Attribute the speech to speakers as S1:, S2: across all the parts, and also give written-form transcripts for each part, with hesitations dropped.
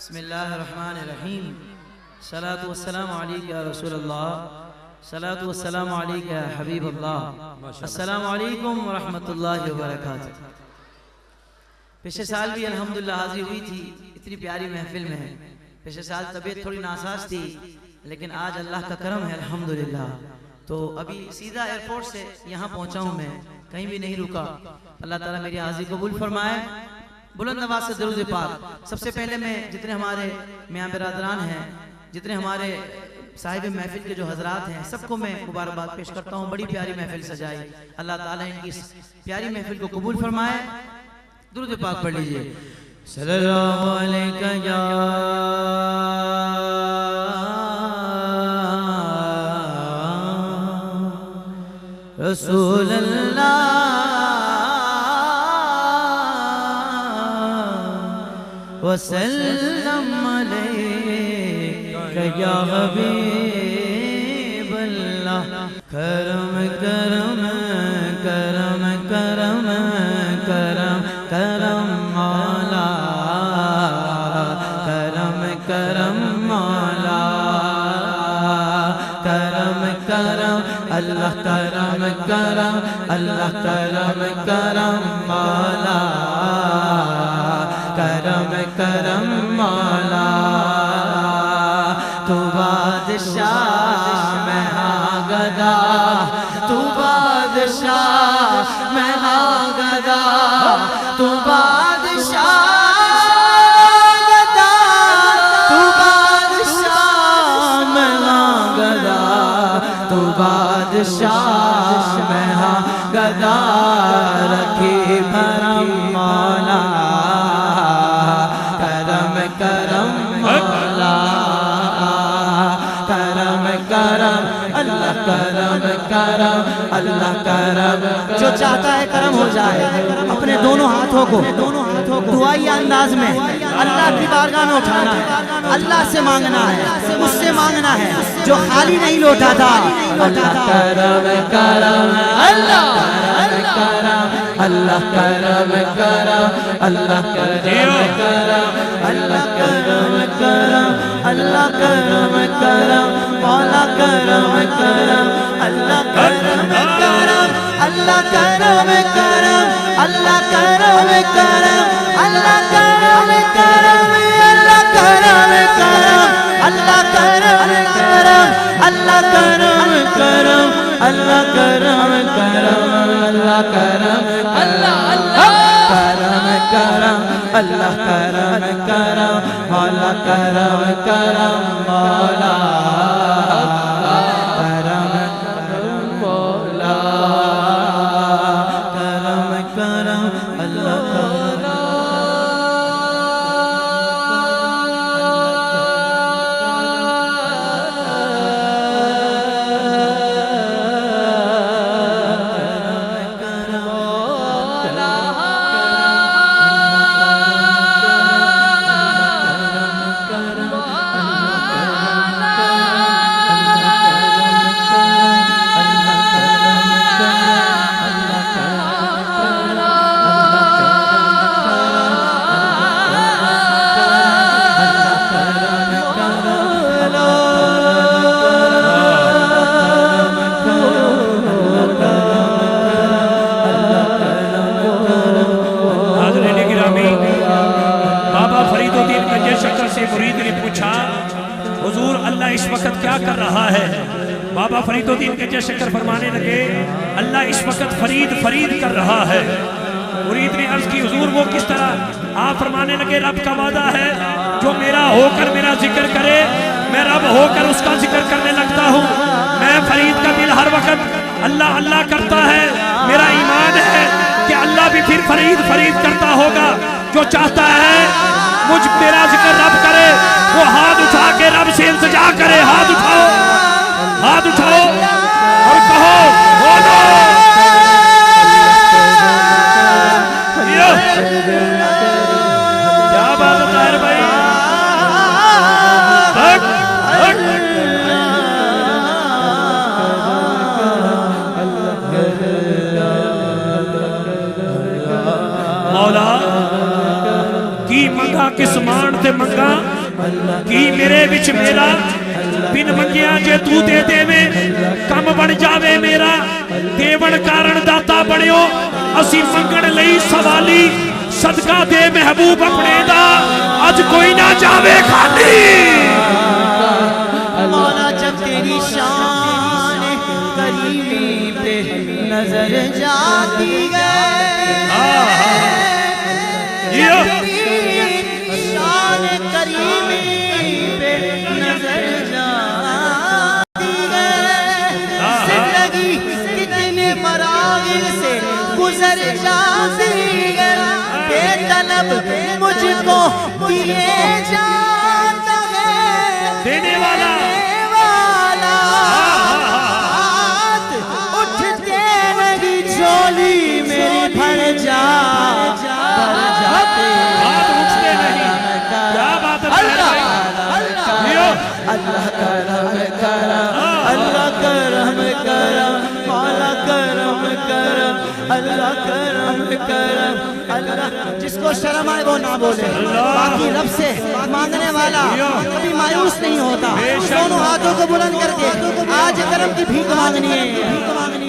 S1: بسم اللہ الرحمن الرحیم صلاۃ والسلام علیک یا رسول اللہ صلاۃ والسلام علیک یا حبیب اللہ السلام علیکم ورحمۃ اللہ وبرکاتہ۔ پچھلے سال بھی الحمدللہ حاضری ہوئی تھی، اتنی پیاری محفل میں ہے۔ پچھلے سال طبیعت تھوڑی ناساز تھی لیکن آج اللہ کا کرم ہے الحمدللہ۔ تو ابھی سیدھا ایئرپورٹ سے یہاں پہنچا ہوں، میں کہیں بھی نہیں رکا۔ اللہ تعالیٰ میری حاضری قبول فرمائے۔ بلند آواز سے درود پاک۔ سب سے پہلے میں جتنے ہمارے میاں برادران ہیں، جتنے ہمارے صاحب محفل کے جو حضرات ہیں، سب کو میں مبارکباد پیش کرتا ہوں۔ بڑی پیاری محفل سجائی، اللہ تعالیٰ ان کی اس پیاری محفل کو قبول فرمائے۔ درود پاک پڑھ لیجئے۔ صلی اللہ علیہ یا رسول اللہ وسلم علیک یا حبیب اللہ۔ کرم کرم کرم کرم کرم کرم مولا، کرم کرم مولا، کرم کرم اللہ، کرم کرم اللہ، کرم کرم مولا، کرم کرم مولا۔ تو بادشاہ میں ہاں گدا، تو بادشاہ میں ہاں گدا، تو بادشاہ گدا، تو بادشاہ میں ہاں گدا، تو بادشاہ میں ہاں گدا، رکھی بھرم مولا، کرم کرم مولا، کرم کرم اللہ، کرم کرم اللہ، کرم۔ جو چاہتا ہے کرم ہو جائے، اپنے دونوں ہاتھوں کو دعائی انداز میں اللہ کی بارگاہ میں اٹھانا ہے، اللہ سے مانگنا ہے، اس سے مانگنا ہے جو خالی نہیں لوٹا تھا۔ اللہ کرم کرم اللہ، کرم کرم اللہ، کرم کرم اللہ، کرم کرم اللہ، کرم کرم اللہ، کرم کرم مولا، کرم کرم اللہ، کرم کرم اللہ، کرم کرم اللہ، کرم کرم اللہ، کرم کرم اللہ، کرم کرم اللہ، کرم کرم اللہ، کرم کرم اللہ، کرم کرم اللہ، کرم اللہ اللہ، کرم کرم اللہ، کرم کرم مولا، کرم کرم مولا، کرم کرم مولا، کرم کرم اللہ،
S2: اس وقت کیا کر رہا ہے؟ بابا فرید الدین گنج شکر فرمانے لگے اللہ اس وقت فرید فرید کر رہا ہے۔ مرید نے عرض کی حضور وہ کس طرح؟ آپ فرمانے لگے رب کا وعدہ ہے جو میرا ہو کر میرا ذکر کرے، میں رب ہو کر اس کا ذکر کرنے لگتا ہوں۔ میں فرید کا دل ہر وقت اللہ اللہ کرتا ہے، میرا ایمان ہے کہ اللہ بھی پھر فرید فرید کرتا ہوگا۔ جو چاہتا ہے مجھ میرا ذکر رب کرے وہ ہاتھ اٹھا کے رب سے التجا کرے۔ ہاتھ اٹھاؤ، ہاتھ اٹھاؤ اور کہو بولو کیا بات ہے طاہر بھائی؟ مولا کی منگا کس مان تے منگا کی میرے وچ میرا بن منگیا جے تو دے دے میں کم بن جاوے میرا دیون کارن داتا بنیو اسی منگن لئی سوالی صدقہ دے محبوب اپنے دا اج کوئی نہ جاوے خالی
S1: مولا جب تیری شان کریمی پہ نظر جاتی ہے جب تیری شان کریمی پہ نظر جاتی ہے زندگی کتنے مراحل سے گزر جاتی ہے بے طلب مجھ کو دیے جاتا ہے
S2: دینے والا
S1: اٹھتے نہیں جھولی میری بھر جاتے
S2: بات اٹھتے نہیں کیا بات ہے
S1: اللہ کرم کرم اللہ کرم کرم مولا کرم کرم اللہ کرم کرم اللہ جس کو شرم آئے وہ نہ بولے باقی رب سے مانگنے والا کبھی مایوس نہیں ہوتا دونوں ہاتھوں کو بلند کر کے آج کرم کی بھیک مانگنی ہے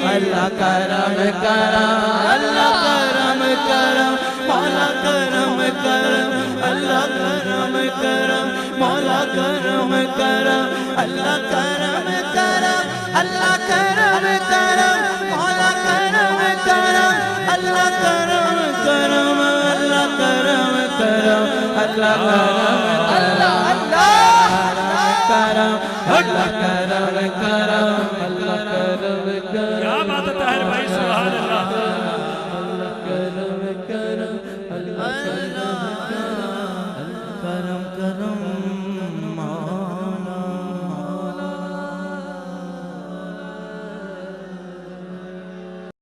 S1: اللہ کرم کرم اللہ کرم کرم مولا کرم کرم اللہ کرم کرم مولا کرم کرم اللہ کرم کرم اللہ کرم کرم مولا کرم کرم اللہ کرم کرم اللہ کرم کرم اللہ کرم اللہ کرم اللہ کرم کرم اللہ کرم کرم
S2: کیا بات ہے طاہر بھائی سبحان اللہ